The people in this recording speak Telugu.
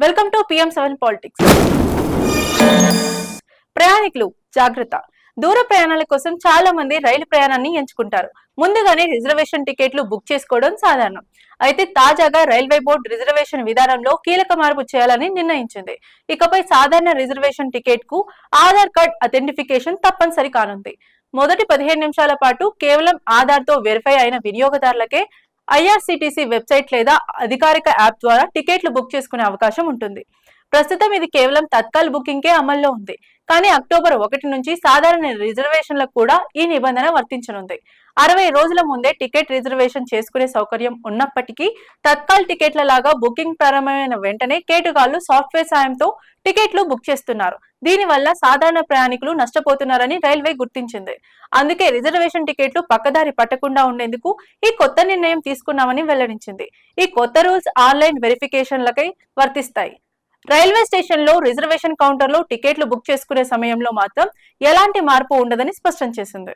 Welcome to PM7 politics. ప్రయాణికులు జాగ్రత్త. దూర ప్రయాణాల కోసం చాలా మంది రైలు ప్రయాణాన్ని ఎంచుకుంటారు. ముందుగానే రిజర్వేషన్ టికెట్లు బుక్ చేసుకోవడం సాధారణం. అయితే తాజాగా రైల్వే బోర్డు రిజర్వేషన్ విధానంలో కీలక మార్పు చేయాలని నిర్ణయించింది. ఇకపై సాధారణ రిజర్వేషన్ టికెట్ కు ఆధార్ కార్డ్ అథెంటిఫికేషన్ తప్పనిసరి కానుంది. మొదటి 15 నిమిషాల పాటు కేవలం ఆధార్ తో వెరిఫై అయిన వినియోగదారులకే IRCTC వెబ్సైట్ లేదా అధికారిక యాప్ ద్వారా టికెట్లు బుక్ చేసుకునే అవకాశం ఉంటుంది. ప్రస్తుతం ఇది కేవలం తత్కాల్ బుకింగ్ కే అమల్లో ఉంది. కానీ అక్టోబర్ 1 నుంచి సాధారణ రిజర్వేషన్లకు కూడా ఈ నిబంధన వర్తించనుంది. 60 రోజుల ముందే టికెట్ రిజర్వేషన్ చేసుకునే సౌకర్యం ఉన్నప్పటికీ తత్కాల్ టికెట్ల లాగా బుకింగ్ ప్రారంభమైన వెంటనే కేటుగాళ్లు సాఫ్ట్వేర్ సాయంతో టికెట్లు బుక్ చేస్తున్నారు. దీనివల్ల సాధారణ ప్రయాణికులు నష్టపోతున్నారని రైల్వే గుర్తించింది. అందుకే రిజర్వేషన్ టికెట్లు పక్కదారి పట్టకుండా ఉండేందుకు ఈ కొత్త నిర్ణయం తీసుకున్నామని వెల్లడించింది. ఈ కొత్త రూల్స్ ఆన్లైన్ వెరిఫికేషన్లకై వర్తిస్తాయి. రైల్వే స్టేషన్ లో రిజర్వేషన్ కౌంటర్ లో టికెట్లు బుక్ చేసుకునే సమయంలో మాత్రం ఎలాంటి మార్పు ఉండదని స్పష్టం చేసింది.